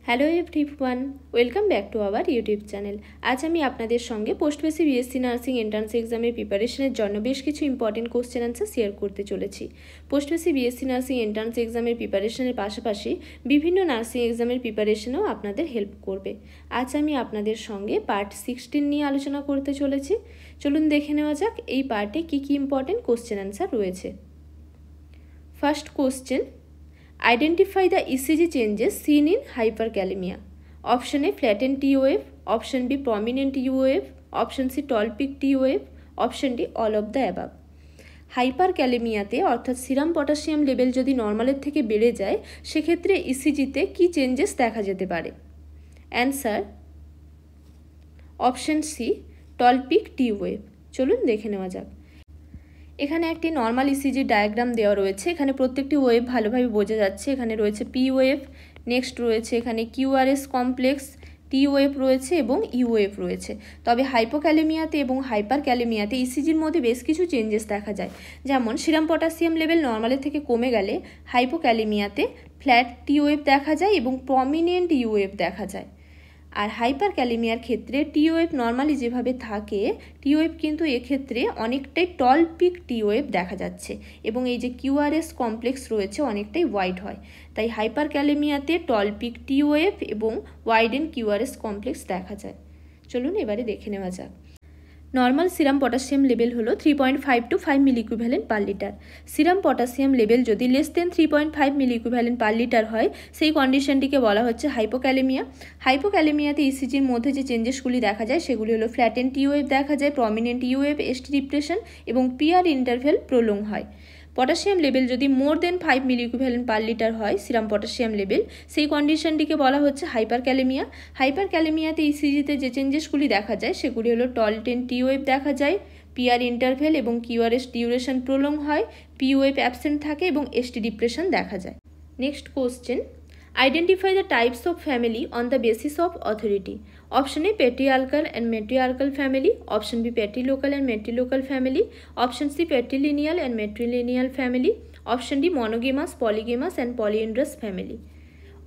Hello everyone, welcome back to our YouTube channel. আজ আমি আপনাদের সঙ্গে পোস্ট বেসি বিএসসি নার্সিং এন্ট্রান্স এক্সামের প্রিপারেশনের জন্য বেশ কিছু ইম্পর্টেন্ট কোশ্চেন আনসার শেয়ার করতে চলেছি। পোস্ট বেসি বিএসসি নার্সিং এন্ট্রান্স এক্সামের প্রিপারেশনের পাশাপাশি বিভিন্ন নার্সিং এক্সামের প্রিপারেশনেও আপনাদের হেল্প করবে। আজ আমি আপনাদের সঙ্গে পার্ট 16 নিয়ে আলোচনা করতে চলেছি। চলুন দেখে নেওয়া যাক এই পার্টে কী কী ইম্পর্টেন্ট কোশ্চেন আনসার রয়েছে। First question, identify the ECG changes seen in hyperkalemia. Option A, flattened T wave. Option B, prominent U wave. Option C, tall peak T wave. Option D, all of the above. হাইপারক্যালেমিয়াতে অর্থাৎ serum potassium level যদি নর্মালের থেকে বেড়ে যায় সেক্ষেত্রে ইসিজিতে কী changes দেখা যেতে পারে? Answer option C, টল pic T wave. চলুন দেখে নেওয়া যাক। এখানে একটি নর্মাল ইসিজি ডায়াগ্রাম দেওয়া রয়েছে। এখানে প্রত্যেকটি ওয়েভ ভালোভাবে বোঝা যাচ্ছে। এখানে রয়েছে পি ওয়েভ, নেক্সট রয়েছে এখানে কিউআরএস কমপ্লেক্স, টি ওয়েভ রয়েছে এবং ইউ ওয়েভ রয়েছে। তবে হাইপোক্যালেমিয়াতে এবং হাইপারক্যালেমিয়াতে ইসিজির মধ্যে বেশ কিছু চেঞ্জেস দেখা যায়। যেমন সিরাম পটাশিয়াম লেভেল নর্মালের থেকে কমে গেলে হাইপোক্যালেমিয়াতে ফ্ল্যাট টি ওয়েভ দেখা যায় এবং প্রমিনেন্ট ইউ ওয়েভ দেখা যায়। আর হাইপারক্যালেমিয়ার ক্ষেত্রে টি ওয়েভ নর্মালি যেভাবে থাকে টি ওয়েভ কিন্তু এক্ষেত্রে অনেকটাই টল পিক টি ওয়েভ দেখা যাচ্ছে এবং এই যে কিউআরএস কমপ্লেক্স রয়েছে অনেকটাই ওয়াইড হয়। তাই হাইপারক্যালেমিয়াতে টল পিক টি ওয়েভ এবং ওয়াইডেন কিউআরএস কমপ্লেক্স দেখা যায়। চলুন এবারে দেখে নেওয়া যাক। নর্মাল সিরাম পটাশিয়াম লেভেল হলো 3.5 to 5 milli equivalent per litre. Serum potassium level যদি less than 3.5 milli equivalent per litre হয় সেই কন্ডিশনটিকে বলা হচ্ছে হাইপোক্যালেমিয়া। হাইপোক্যালেমিয়াতে ইসিজির মধ্যে যে চেঞ্জেসগুলি দেখা যায় সেগুলি হলো ফ্ল্যাটেন টি ওয়েভ দেখা যায়, prominent U wave, ST depression এবং পিআর ইন্টারভেল প্রলং হয়। পটাশিয়াম লেভেল যদি more than 5 milli equivalent per litre হয় সিরাম পটাশিয়াম লেভেল, সেই কন্ডিশনটিকে বলা হচ্ছে হাইপারক্যালেমিয়া। হাইপারক্যালেমিয়াতে ইসিজিতে যে চেঞ্জেসগুলি দেখা যায় সেগুলি হলো টল টেন টি ওয়েভ দেখা যায়, পিআর ইন্টারভেল এবং কিউআরএস ডিউরেশন প্রলং হয়, পি ওয়েভ অ্যাবসেন্ট থাকে এবং এসটি ডিপ্রেশন দেখা যায়। Next question, identify the types of family on the basis of authority. Option A, patriarchal and matriarchal family. Option B, patrilocal and matrilocal family. Option C, patrilineal and matrilineal family. Option D, monogamous, polygamous and polyandrous family.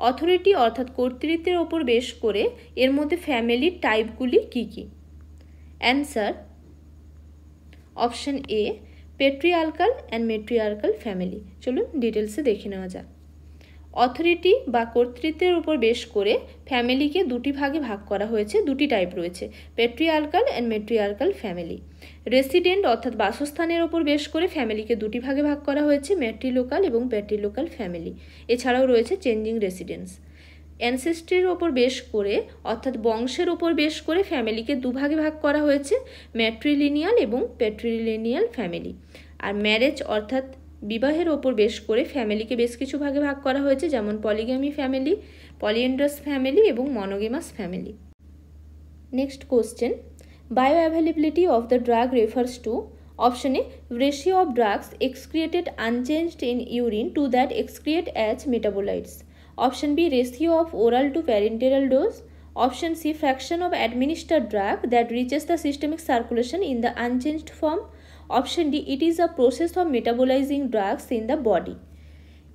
Authority অর্থাৎ কর্তৃত্বের ওপর বেশ করে এর মধ্যে ফ্যামিলির টাইপগুলি কী কী? Answer option A, patriarchal and matriarchal family. চলুন ডিটেলসে দেখে নেওয়া যাক। অথরিটি বা কর্তৃত্বের উপর বেশ করে ফ্যামিলিকে দুটি ভাগে ভাগ করা হয়েছে, দুটি টাইপ রয়েছে, patriarchal and matriarchal family. Resident অর্থাৎ বাসস্থানের ওপর বেশ করে ফ্যামিলিকে দুটি ভাগে ভাগ করা হয়েছে, ম্যাট্রিলোকাল এবং প্যাট্রিলোকাল ফ্যামিলি। এছাড়াও রয়েছে চেঞ্জিং রেসিডেন্স। অ্যানসেস্ট্রির ওপর বেশ করে অর্থাৎ বংশের ওপর বেশ করে ফ্যামিলিকে দুভাগে ভাগ করা হয়েছে, ম্যাট্রিলিনিয়াল এবং প্যাট্রিলিনিয়াল ফ্যামিলি। আর ম্যারেজ অর্থাৎ বিবাহের ওপর বেশ করে ফ্যামিলিকে বেশ কিছু ভাগে ভাগ করা হয়েছে, যেমন পলিগ্যামি ফ্যামিলি, পলিএন্ড্রাস ফ্যামিলি এবং monogamous family. Next question, bioavailability of the drug refers to option A, ratio of drugs excreted unchanged in urine to that excrete as metabolites. Option B, ratio of oral to parenteral dose. Option C, fraction of administered drug that reaches the systemic circulation in the unchanged form. Option D, it is a process of metabolizing drugs in the body.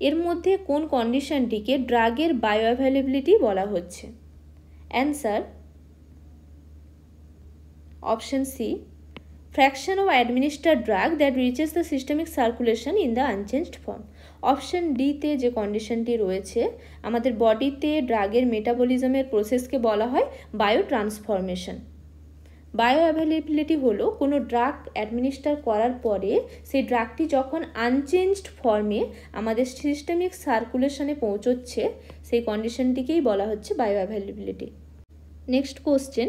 এর মধ্যে কোন কন্ডিশনটিকে ড্রাগের bio availability বলা হচ্ছে? Answer option C, fraction of administered drug that reaches the systemic circulation in the unchanged form. Option ডিতে যে কন্ডিশনটি রয়েছে, আমাদের বডিতে ড্রাগের মেটাবলিজমের প্রসেসকে বলা হয় বায়ো ট্রান্সফরমেশন। বায়ো অ্যাভেলেবিলিটি হলো কোনো ড্রাগ অ্যাডমিনিস্টার করার পরে সেই ড্রাগটি যখন আনচেঞ্জড ফর্মে আমাদের সিস্টেমিক সার্কুলেশনে পৌঁছচ্ছে সেই কন্ডিশনটিকেই বলা হচ্ছে bio availability. Next question,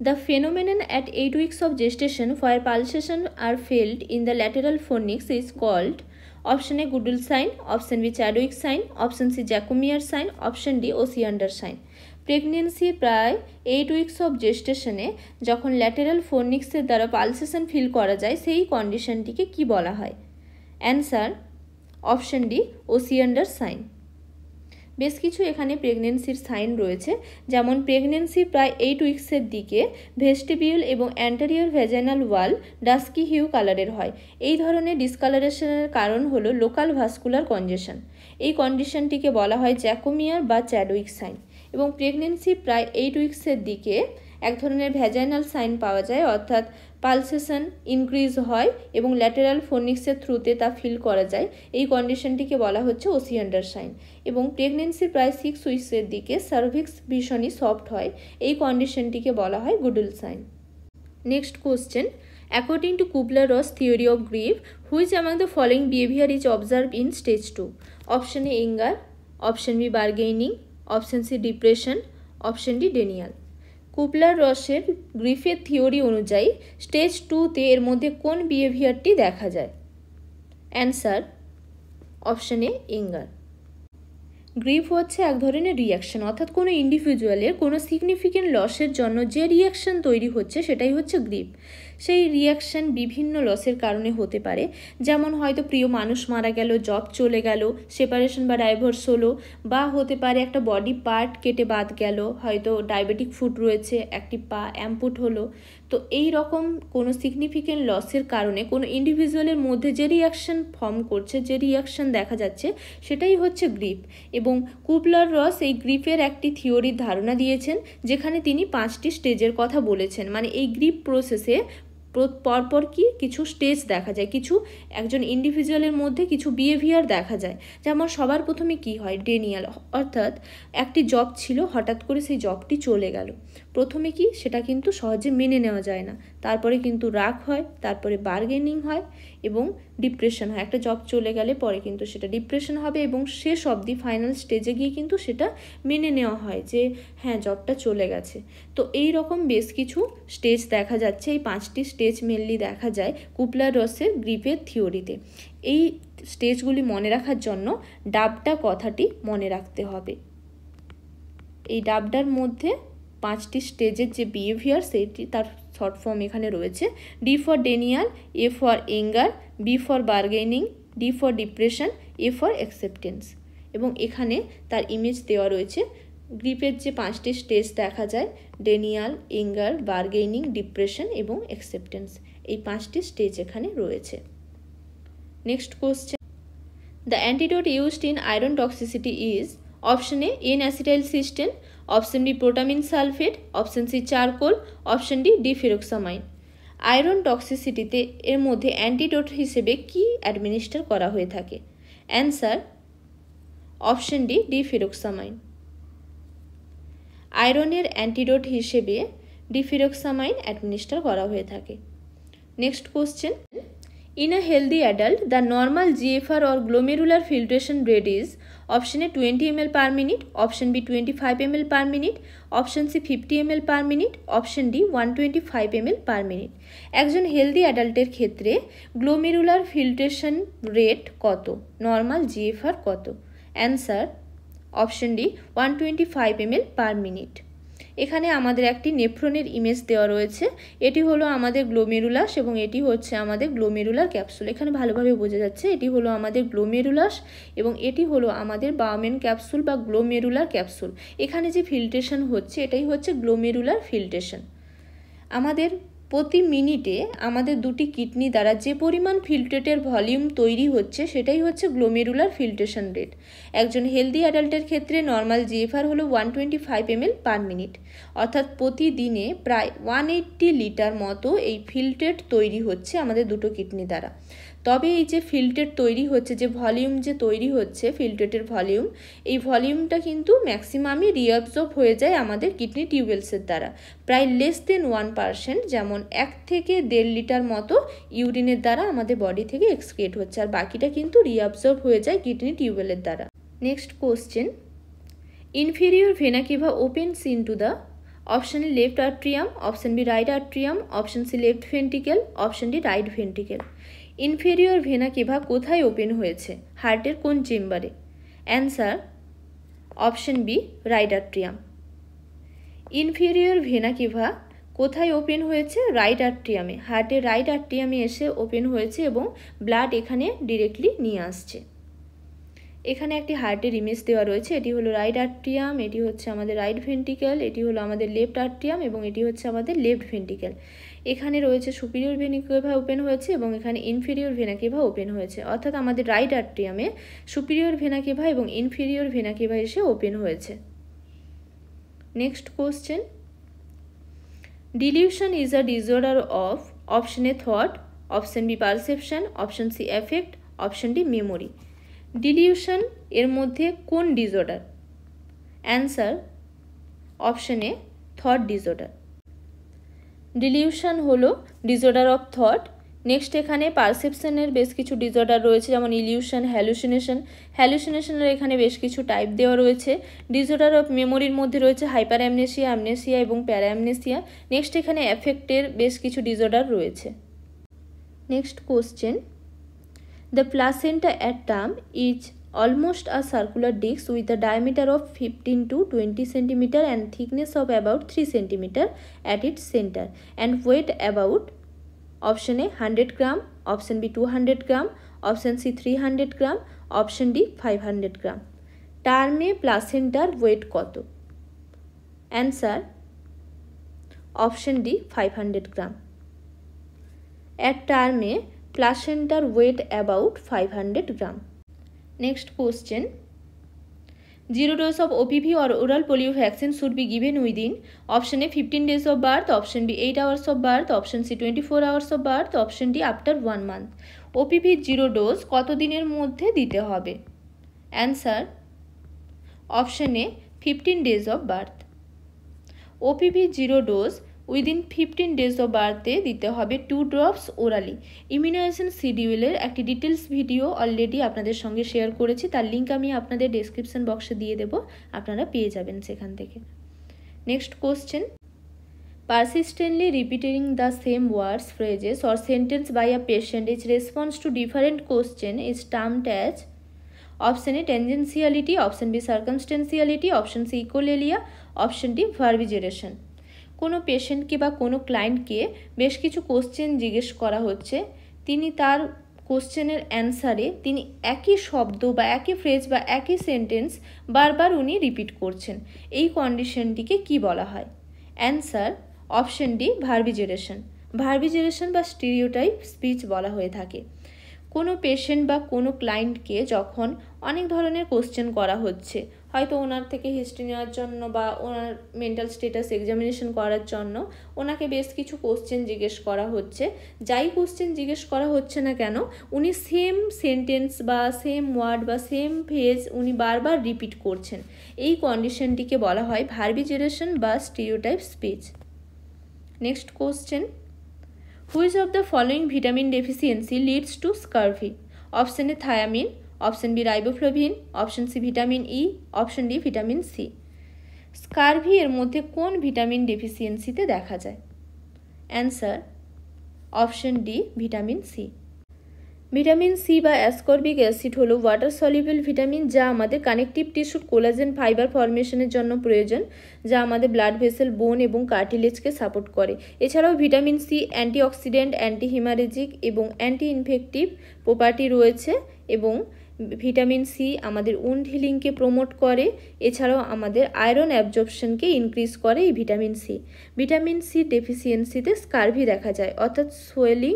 the phenomenon at 8 weeks of gestation where pulsation are felt in the lateral fornix is called option A, Goodell sign, option B, Chadwick sign, option C, Jacobian sign, option D, Osiander sign. প্রেগনেন্সির প্রায় 8 weeks of জেস্টেশনে যখন lateral ফোর্নিক্সের দ্বারা pulsation feel করা যায় সেই কন্ডিশনটিকে কি বলা হয়? Answer option D, Osiander sign. বেশ কিছু এখানে প্রেগনেন্সির সাইন রয়েছে, যেমন প্রেগনেন্সি প্রায় 8 উইকসের দিকে ভেস্টিবিউল এবং অ্যান্টেরিয়র ভ্যাজাইনাল ওয়াল ডাস্কি হিউ কালারের হয়। এই ধরনের ডিসকালারেশনের কারণ হলো লোকাল ভাস্কুলার কনজেশন। এই কন্ডিশনটিকে বলা হয় জ্যাকোমিয়ার বা চ্যাডউইক সাইন। এবং প্রেগনেন্সি প্রায় 8 উইক্সের দিকে এক ধরনের ভ্যাজাইনাল সাইন পাওয়া যায়, অর্থাৎ পালসেশন ইনক্রিজ হয় এবং ল্যাটেরাল ফোনিক্সের থ্রুতে তা ফিল করা যায়। এই কন্ডিশনটিকে বলা হচ্ছে ওসিয়ান্ডার সাইন। এবং প্রেগনেন্সির প্রায় 6 উইক্সের দিকে সার্ভিক্স ভীষণই সফট হয়, এই কন্ডিশনটিকে বলা হয় Goodell sign. Next question, according to Kubler Ross theory of grief, which among the following behaviour is observed in stage 2? Option A anger, option B bargaining, option C depression, option D denial. কুবলার-রসের গ্রিফের theory অনুযায়ী stage 2তে এর মধ্যে কোন বিহেভিয়ারটি দেখা যায়? Answer option A anger. Grief হচ্ছে এক ধরনের রিয়াকশন, অর্থাৎ কোনো ইন্ডিভিজুয়ালের কোনো সিগনিফিকেন্ট লসের জন্য যে রিয়াকশন তৈরি হচ্ছে সেটাই হচ্ছে গ্রিফ। সেই রিয়াকশন বিভিন্ন লসের কারণে হতে পারে, যেমন হয়তো প্রিয় মানুষ মারা গেল, জব চলে গেল, সেপারেশন বা ডাইভোর্স হলো, বা হতে পারে একটা বডি পার্ট কেটে বাদ গেল, হয়তো ডায়াবেটিক ফুট রয়েছে, একটি পা অ্যাম্পুট হলো। তো এই রকম কোনো সিগনিফিকেন্ট লসের কারণে কোনো ইন্ডিভিজুয়ালের মধ্যে যে রিয়াকশন ফর্ম করছে, যে রিয়াকশন দেখা যাচ্ছে, সেটাই হচ্ছে গ্রিফ। এবং কুবলার-রস এই গ্রিফের একটি থিওরির ধারণা দিয়েছেন, যেখানে তিনি 5টি স্টেজের কথা বলেছেন। মানে এই গ্রিফ প্রসেসে পরপর কি কিছু স্টেজ দেখা যায়, কিছু একজন ইন্ডিভিজুয়ালের মধ্যে কিছু বিহেভিয়ার দেখা যায়। যেমন সবার প্রথমে কি হয়, ডেনিয়াল, অর্থাৎ একটি জব ছিল, হঠাৎ করে সেই জবটি চলে গেল। প্রথমে কি সেটা কিন্তু সহজে মেনে নেওয়া যায় না, তারপরে কিন্তু রাগ হয়, তারপরে বার্গেনিং হয় এবং ডিপ্রেশন হয়। একটা জব চলে গেলে পরে কিন্তু সেটা ডিপ্রেশন হবে এবং শেষ অবধি ফাইনাল স্টেজে গিয়ে কিন্তু সেটা মেনে নেওয়া হয় যে হ্যাঁ জবটা চলে গেছে। তো এই রকম বেশ কিছু স্টেজ দেখা যাচ্ছে, এই 5টি স্টেজ মেনলি দেখা যায় কুবলার-রসের গ্রিফের থিওরিতে। এই স্টেজগুলি মনে রাখার জন্য ডাবডা কথাটি মনে রাখতে হবে। এই ডাবডার মধ্যে 5টি স্টেজের যে বিহেভিয়ার সেটি তার শর্ট ফর্ম এখানে রয়েছে। D for denial, A for anger, B for bargaining, D for depression, A for acceptance. এবং এখানে তার ইমেজ দেওয়া রয়েছে। গ্রিফের যে 5টি স্টেজ দেখা যায়, ডেনিয়াল, এঙ্গার, বার্গেনিং, ডিপ্রেশন এবং অ্যাকসেপ্টেন্স, এই 5টি স্টেজ এখানে রয়েছে। Next question, the antidote used in iron toxicity is? Option A N-acetylcysteine, option B protamine sulphate, option C charcoal, option D deferoxamine. Iron টক্সিসিটিতে এর মধ্যে অ্যান্টিডোট হিসেবে কি অ্যাডমিনিস্টার করা হয়ে থাকে? Answer option D deferoxamine. আয়রনের অ্যান্টিডোট হিসেবে ডিফেরক্সামাইন অ্যাডমিনিস্টার করা হয়ে থাকে। Next question, in a healthy adult the normal GFR or glomerular filtration rate is? option A 20 ml per minute, option B 25 ml per minute, option C 50 ml per minute, option D 125 ml per minute। একজন healthy অ্যাডাল্টের ক্ষেত্রে glomerular filtration rate কত, normal GFR কত? Answer option D 125 ml per minute। এখানে আমাদের একটি নেফ্রনের image দেওয়া রয়েছে, এটি হলো আমাদের গ্লোমেরুলাস এবং এটি হচ্ছে আমাদের গ্লোমেরুলার ক্যাপসুল। এখানে ভালোভাবে বোঝা যাচ্ছে এটি হলো আমাদের গ্লোমেরুলাস এবং এটি হলো আমাদের বাউমেন ক্যাপসুল বা গ্লোমেরুলার ক্যাপসুল। এখানে যে ফিল্ট্রেশন হচ্ছে এটাই হচ্ছে গ্লোমেরুলার ফিল্ট্রেশন। আমাদের প্রতি মিনিটে আমাদের দুটি কিডনি দ্বারা যে পরিমাণ ফিল্ট্রেটের ভলিউম তৈরি হচ্ছে সেটাই হচ্ছে গ্লোমেরুলার ফিল্ট্রেশন রেট। একজন হেলদি অ্যাডাল্টের ক্ষেত্রে নর্মাল জিএফআর হলো 125 ml পার মিনিট, অর্থাৎ প্রতিদিনে প্রায় 180 লিটার মতো এই ফিল্ট্রেট তৈরি হচ্ছে আমাদের দুটো কিডনি দ্বারা। তবে এই যে ফিল্ট্রেট তৈরি হচ্ছে, যে ভলিউম যে তৈরি হচ্ছে ফিল্ট্রেটের ভলিউম, এই ভলিউমটা কিন্তু ম্যাক্সিমামই রিঅ্যাবজর্ব হয়ে যায় আমাদের কিডনি টিউবওয়েলসের দ্বারা, প্রায় লেস দেন 1%, যেমন 1 থেকে 1.5 লিটার মতো ইউরিনের দ্বারা আমাদের বডি থেকে এক্সক্রিয়েট হচ্ছে, আর বাকিটা কিন্তু রিঅ্যাবজর্ব হয়ে যায় কিডনি টিউবওয়েলের দ্বারা। Next question, inferior vena cava opens into the? Option A left atrium, option B right atrium, option C left ventricle, option D right ventricle. Inferior vena cava কোথায় ওপেন হয়েছে, হার্টের কোন চেম্বারে? Answer option B right atrium. Inferior vena cava কোথায় open হয়েছে? Right আর্ট্রিয়ামে, হার্টের right আর্ট্রিয়ামে এসে open হয়েছে এবং ব্লাড এখানে ডিরেক্টলি নিয়ে আসছে। এখানে একটি হার্টের ইমেজ দেওয়া রয়েছে, এটি হলো রাইট আর্ট্রিয়াম, এটি হচ্ছে আমাদের রাইট ভেন্ট্রিকেল, এটি হলো আমাদের লেফট আর্ট্রিয়াম এবং এটি হচ্ছে আমাদের লেফট ভেন্ট্রিকেল। এখানে রয়েছে সুপিরিয়র ভেনা কেভা ওপেন হয়েছে এবং এখানে ইনফেরিয়র ভেনা কেভা ওপেন হয়েছে, অর্থাৎ আমাদের রাইট আর্ট্রিয়ামে সুপিরিয়র ভেনা কেভা এবং ইনফেরিয়র ভেনা কেভা এসে ওপেন হয়েছে। Next question, delusion is a disorder of option A thought, option B perception, option C affect, option D memory. Delusion এর মধ্যে কোন disorder? Answer option A thought disorder. Delusion হলো disorder of thought. Next এখানে পারসেপশনের বেশ কিছু disorder রয়েছে, যেমন ইলিউশন, হ্যালুসিনেশন। হ্যালুসিনেশনের এখানে বেশ কিছু টাইপ দেওয়া রয়েছে। ডিসঅর্ডার অফ মেমোরির মধ্যে রয়েছে হাইপার অ্যামনেসিয়া, অ্যামনেসিয়া এবং প্যারা অ্যামনেসিয়া। নেক্সট এখানে এফেক্টের বেশ কিছু ডিসঅর্ডার রয়েছে। Next question, the placenta at term is almost a circular disc with a diameter of 15 to 20 cm and thickness of about 3 cm at its center and weight about option A 100 gram, option B 200 gram, option C 300 gram, option D 500 gram। টার্মে প্লাসেন্টার weight কত? Answer option D 500 gram. At টার্মে প্লাসেন্টার weight about 500 gram. Next question, zero dose of OPV or oral polio vaccine should be given within option A 15 days of birth, option B 8 hours of birth, option C 24 hours of birth, option D after 1 month। OPV zero dose কত দিনের মধ্যে দিতে হবে? Answer option A 15 days of birth। OPV zero dose within 15 days of বার্থে দিতে হবে 2 drops orally. Immunisation শিডিউলের একটি details video already আপনাদের সঙ্গে শেয়ার করেছি, তার লিঙ্ক আমি আপনাদের ডেসক্রিপশন বক্সে দিয়ে দেবো, আপনারা পেয়ে যাবেন সেখান থেকে। Next question, persistently repeating the same words, phrases or sentence by a patient in response to different question is termed as option A tangentiality, option B circumstantiality, option C echolalia, option D verbigeration। কোনো পেশেন্টকে বা কোনো ক্লায়েন্টকে বেশ কিছু question জিজ্ঞেস করা হচ্ছে, তিনি তার কোশ্চেনের অ্যান্সারে তিনি একই শব্দ বা একই ফ্রেজ বা একই সেন্টেন্স বারবার উনি রিপিট করছেন, এই কন্ডিশনটিকে কি বলা হয়? Answer option D verbigeration. Verbigeration বা স্টিরিওটাইপ স্পিচ বলা হয়ে থাকে। কোনো পেশেন্ট বা কোনো ক্লায়েন্টকে যখন অনেক ধরনের কোশ্চেন করা হচ্ছে, হয়তো ওনার থেকে হিস্ট্রি নেওয়ার জন্য বা ওনার মেন্টাল স্টেটাস এক্সামিনেশন করার জন্য ওনাকে বেশ কিছু কোশ্চেন জিজ্ঞেস করা হচ্ছে, যাই কোশ্চেন জিজ্ঞেস করা হচ্ছে না কেন উনি সেম সেন্টেন্স বা সেম ওয়ার্ড বা সেম ফ্রেজ উনি বারবার রিপিট করছেন, এই কন্ডিশনটিকে বলা হয় ভার্বিজেরেশন বা stereotype speech. Next question, which of the following vitamin deficiency leads to scurvy? Option A thiamine, option B riboflavin, option C vitamin E, option D vitamin C. Scurvy এর মধ্যে কোন ভিটামিন ডেফিসিয়েন্সিতে দেখা যায়? Answer option D vitamin C. Vitamin C বা ascorbic acid হলো water soluble vitamin, যা আমাদের কানেকটিভ টিস্যুর কোলাজেন ফাইবার ফর্মেশনের জন্য প্রয়োজন, যা আমাদের ব্লাড ভেসেল, বোন এবং কার্টিলেজকে সাপোর্ট করে। এছাড়াও vitamin C antioxidant, anti haemorrhagic এবং অ্যান্টি ইনফেক্টিভ প্রপার্টি রয়েছে এবং ভিটামিন সি আমাদের উন্ড হিলিংকে প্রমোট করে। এছাড়াও আমাদের আয়রন অ্যাবজর্পশনকে ইনক্রিজ করে এই ভিটামিন সি। ভিটামিন সি ডেফিসিয়েন্সিতে স্কারভি দেখা যায়, অর্থাৎ সোয়েলিং,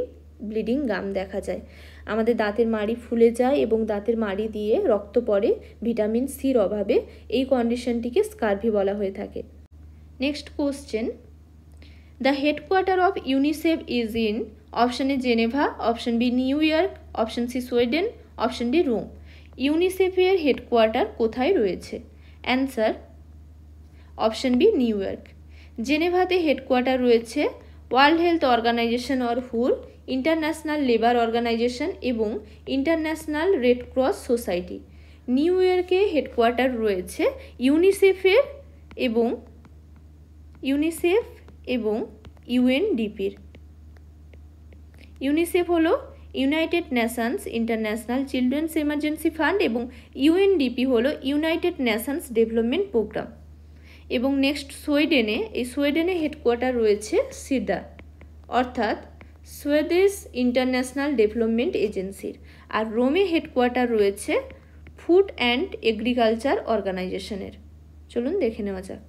ব্লিডিং গাম দেখা যায়। আমাদের দাঁতের মাড়ি ফুলে যায় এবং দাঁতের মাড়ি দিয়ে রক্ত পড়ে ভিটামিন সির অভাবে, এই কন্ডিশনটিকে স্কারভি বলা হয়ে থাকে। Next question, the headquarter of UNICEF is in option A Geneva, option B New York, option C Sweden, option D Rome. ইউনিসেফের হেডকোয়ার্টার কোথায় রয়েছে? Answer option B New York. জেনেভাতে হেডকোয়ার্টার রয়েছে ওয়ার্ল্ড হেলথ অর্গানাইজেশন অর হুর, International Labour Organization এবং International Red Cross Society. New ইয়র্কে headquarter রয়েছে UNICEF এবং ইউএনডিপির। ইউনিসেফ হলো United Nations International Children's Emergency Fund এবং ইউএনডিপি হলো ইউনাইটেড নেশনস ডেভেলপমেন্ট প্রোগ্রাম। এবং নেক্সট সুইডেনে হেডকোয়ার্টার রয়েছে সিডা, অর্থাৎ সুইডিশ ইন্টারন্যাশনাল ডেভেলপমেন্ট এজেন্সির। আর রোমে হেডকোয়ার্টার রয়েছে ফুড অ্যান্ড এগ্রিকালচার অর্গানাইজেশনের। চলুন দেখে নেওয়া যাক।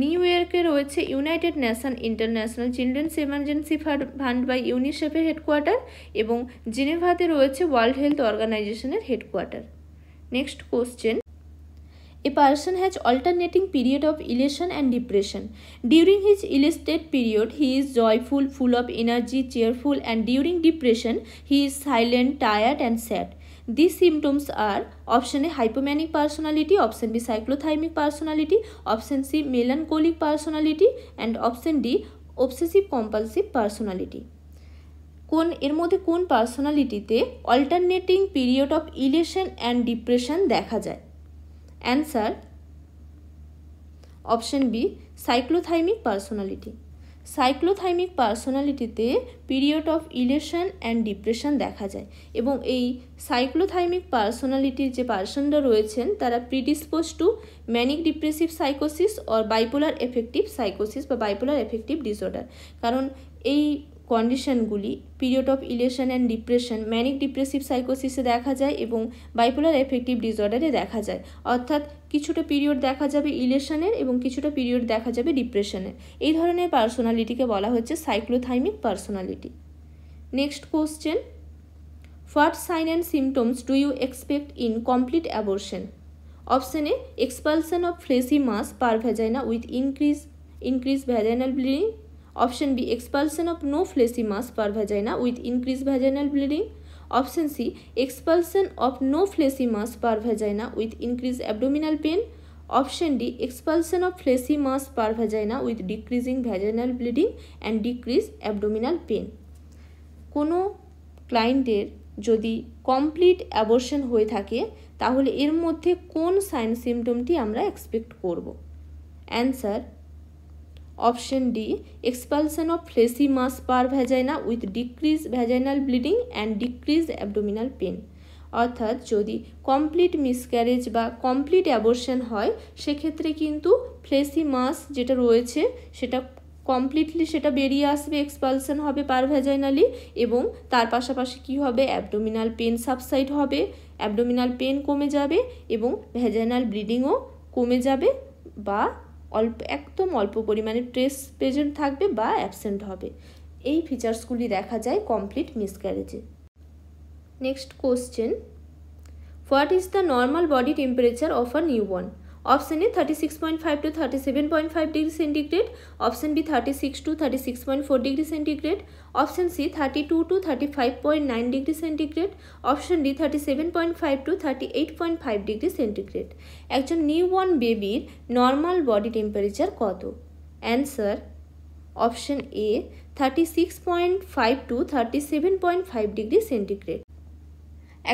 নিউ ইয়র্কে রয়েছে United nation international Children's Emergency fund বা ইউনিসেফের হেডকোয়ার্টার এবং জেনেভাতে রয়েছে ওয়ার্ল্ড হেলথ অর্গানাইজেশনের headquarter. Next question, A person has alternating period of elation and depression. During his elated period, he is joyful, full of energy, cheerful, and during depression, he is silent, tired, and sad. These symptoms are option A hypomanic personality, option B cyclothymic personality, option C melancholic personality, and option D obsessive compulsive personality. কোন এর মধ্যে কোন পার্সোনালিটিতে alternating period of elation and depression দেখা যায়? Answer option B cyclothymic personality. Cyclothymic পার্সোনালিটিতে period of elation and depression দেখা যায় এবং এই সাইক্লোথাইমিক পার্সোনালিটির যে পার্সনরা রয়েছেন তারা প্রিডিসপোজ two manic depressive সাইকোসিস or bipolar effective সাইকোসিস বা বাইপোলার এফেক্টিভ ডিসঅর্ডার। কারণ এই কন্ডিশনগুলি period of elation and depression manic depressive সাইকোসিসে দেখা যায় এবং বাইপোলার এফেক্টিভ ডিসঅর্ডারে দেখা যায়। অর্থাৎ কিছুটা পিরিয়ড দেখা যাবে ইলেশনের এবং কিছুটা পিরিয়ড দেখা যাবে ডিপ্রেশনের। এই ধরনের পার্সোনালিটিকে বলা হচ্ছে cyclothymic personality. Next question, what sign and symptoms do you expect in complete abortion? Option A expulsion of fleshy mass per vagina with increased vaginal bleeding. Option B expulsion of no fleshy mass per vagina with increased vaginal bleeding. Option C expulsion of no fleshy mass per vagina with increased abdominal pain. Option D expulsion of fleshy mass per vagina with decreasing vaginal bleeding and decreased abdominal pain. কোনো ক্লায়েন্টের যদি complete abortion হয়ে থাকে তাহলে এর মধ্যে কোন sign সিমটমটি আমরা এক্সপেক্ট করব? Answer option D expulsion of fleshy mass per vagina with decrease vaginal bleeding and decrease abdominal pain. অর্থাৎ যদি কমপ্লিট মিসক্যারেজ বা কমপ্লিট অ্যাবর্শন হয় সেক্ষেত্রে কিন্তু ফ্লেসি মাস যেটা রয়েছে সেটা কমপ্লিটলি সেটা বেরিয়ে আসবে, এক্সপালশন হবে পার ভ্যাজাইনালি এবং তার পাশাপাশি কি হবে প্যাবডোমিনাল পেন সাবসাইড হবে, অ্যাবডোমিনাল পেন কমে যাবে এবং ভ্যাজাইনাল ব্লিডিংও কমে যাবে বা একদম অল্প পরিমাণে ট্রেস প্রেজেন্ট থাকবে বা অ্যাবসেন্ট হবে। এই ফিচার্সগুলি দেখা যায় কমপ্লিট মিসক্যারেজে। Next question, what is the normal body temperature of a newborn? Option A 36.5 to 37.5 degree centigrade, option B 36 to 36.4 degree centigrade, option C 32 to 35.9 degree centigrade, option D 37.5 to 38.5 degree centigrade. একজন newborn বেবির normal body temperature কত? Answer option A 36.5 to 37.5 degree centigrade.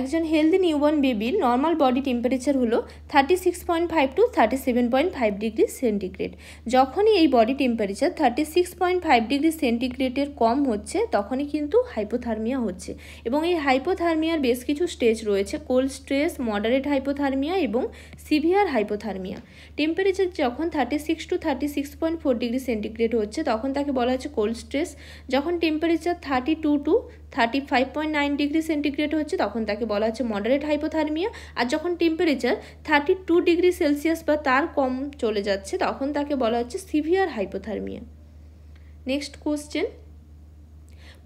একজন healthy newborn বেবির normal body temperature হলো 36.5 to 37.5 degree centigrade. যখনই এই body temperature 36.5 degree সেন্টিগ্রেডের কম হচ্ছে তখনই কিন্তু হাইপোথার্মিয়া হচ্ছে এবং এই হাইপোথার্মিয়ার বেশ কিছু স্টেজ রয়েছে, কোল্ড স্ট্রেস, মডারেট হাইপোথার্মিয়া এবং সিভিয়ার হাইপোথার্মিয়া। টেম্পারেচার যখন 36 to 36.4 ডিগ্রি সেন্টিগ্রেড হচ্ছে তখন তাকে বলা হচ্ছে কোল্ড স্ট্রেস। যখন টেম্পারেচার 32 to 35.9 ডিগ্রি সেন্টিগ্রেড হচ্ছে তখন তাকে বলা হচ্ছে মডারেট হাইপোথার্মিয়া। আর যখন টেম্পারেচার 32 ডিগ্রি সেলসিয়াস বা তার কম চলে যাচ্ছে তখন তাকে বলা হচ্ছে severe hypothermia. Next question,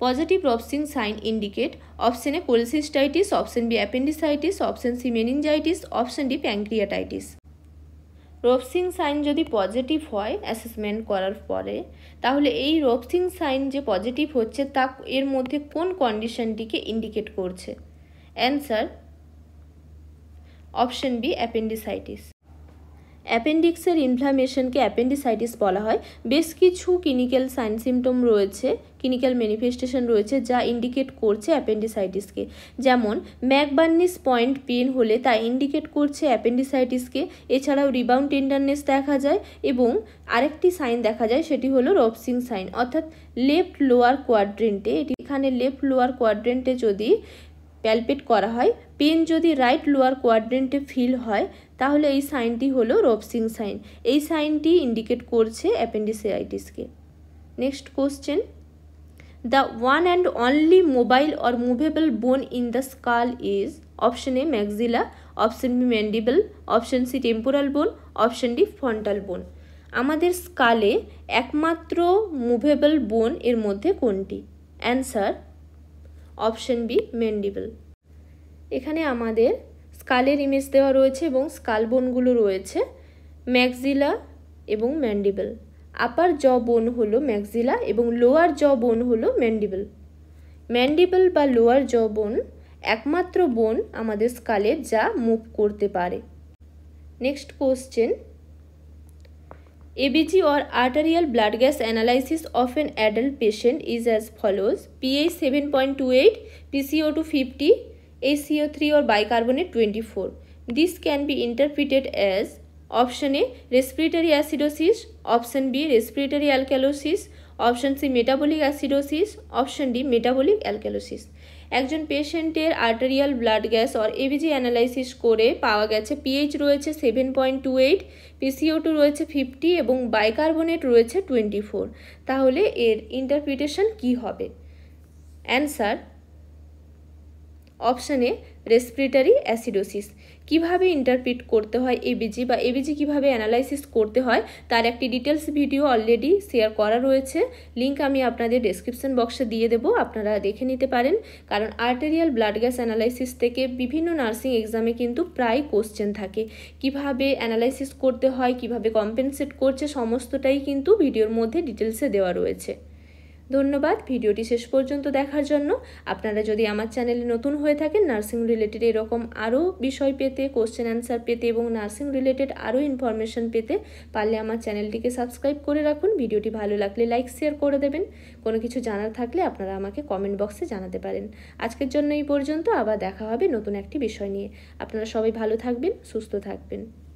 positive Rovsing sign indicate? Option A cholecystitis, option B appendicitis, option C meningitis, option D pancreatitis. Rovsing sign যদি পজিটিভ হয় অ্যাসেসমেন্ট করার পরে তাহলে এই রবসিং সাইন যে পজিটিভ হচ্ছে তা এর মধ্যে কোন কন্ডিশনটিকে ইন্ডিকেট করছে? Answer option B appendicitis. অ্যাপেন্ডিক্সের ইনফ্লামেশনকে অ্যাপেন্ডিসাইটিস বলা হয়। বেশ কিছু ক্লিনিক্যাল সাইন সিমটম রয়েছে, ক্লিনিক্যাল ম্যানিফেস্টেশন রয়েছে যা ইন্ডিকেট করছে অ্যাপেন্ডিসাইটিসকে। যেমন ম্যাকবার্নিস পয়েন্ট পেন হলে তা ইন্ডিকেট করছে অ্যাপেন্ডিসাইটিসকে। এছাড়াও রিবাউন্ড টেন্ডারনেস দেখা যায় এবং আরেকটি সাইন দেখা যায় সেটি হলো রবসিং সাইন, অর্থাৎ লেফট লোয়ার কোয়াড্রেন্টে, এখানে লেফট লোয়ার কোয়াড্রেন্টে যদি প্যালপেট করা হয়, পেন যদি রাইট লোয়ার কোয়াড্রেন্টে ফিল হয় তাহলে এই সাইনটি হলো রবসিং সাইন। এই সাইনটি ইন্ডিকেট করছে অ্যাপেন্ডিসাইটিসকে। Next question, the one and only mobile or movable bone in the skull is? Option A maxilla, option B mandible, option C temporal bone, option D frontal bone. আমাদের স্কালে একমাত্র মুভেবল বোন এর মধ্যে কোনটি? Answer option B mandible. এখানে আমাদের স্কালের image দেওয়া রয়েছে এবং স্কাল বোনগুলো রয়েছে ম্যাক্সিলা এবং ম্যান্ডিবল। আপার জ বোন হলো ম্যাক্সিলা এবং লোয়ার জ বোন হলো ম্যান্ডিবল। ম্যান্ডিবল বা লোয়ার জ বোন একমাত্র বোন আমাদের স্কালের যা মুভ করতে পারে। Next question, ABG or arterial blood gas analysis of an adult patient is as follows: pH 7.28, PCO2 50, HCO3 or bicarbonate 24. This can be interpreted as option A respiratory acidosis, option B respiratory alkalosis, option C metabolic acidosis, option D metabolic alkalosis. একজন পেশেন্টের arterial blood gas or ABG analysis করে পাওয়া গেছে pH রয়েছে 7.28, PCO2 রয়েছে 50 এবং bicarbonate রয়েছে 24। তাহলে এর ইন্টারপ্রিটেশন কি হবে? অ্যান্সার অপশন এ রেসপিরেটরি অ্যাসিডোসিস। কিভাবে ইন্টারপ্রিট করতে হয় এবিজি বা এবিজি কিভাবে অ্যানালাইসিস করতে হয় তার একটি ডিটেলস ভিডিও অলরেডি শেয়ার করা রয়েছে, লিঙ্ক আমি আপনাদের ডেসক্রিপশন বক্সে দিয়ে দেবো, আপনারা দেখে নিতে পারেন। কারণ আর্টেরিয়াল ব্লাড গ্যাস অ্যানালাইসিস থেকে বিভিন্ন নার্সিং এক্সামে কিন্তু প্রায় কোশ্চেন থাকে, কিভাবে অ্যানালাইসিস করতে হয়, কিভাবে কম্পেনসেট করছে, সমস্তটাই কিন্তু ভিডিওর মধ্যে ডিটেলসে দেওয়া রয়েছে। ধন্যবাদ ভিডিওটি শেষ পর্যন্ত দেখার জন্য। আপনারা যদি আমার চ্যানেলে নতুন হয়ে থাকেন, নার্সিং রিলেটেড এরকম আরও বিষয় পেতে, কোশ্চেন অ্যান্সার পেতে এবং নার্সিং রিলেটেড আরও ইনফরমেশন পেতে পারলে আমার চ্যানেলটিকে সাবস্ক্রাইব করে রাখুন। ভিডিওটি ভালো লাগলে লাইক শেয়ার করে দেবেন। কোনো কিছু জানার থাকলে আপনারা আমাকে কমেন্ট বক্সে জানাতে পারেন। আজকের জন্য এই পর্যন্ত, আবার দেখা হবে নতুন একটি বিষয় নিয়ে। আপনারা সবাই ভালো থাকবেন, সুস্থ থাকবেন।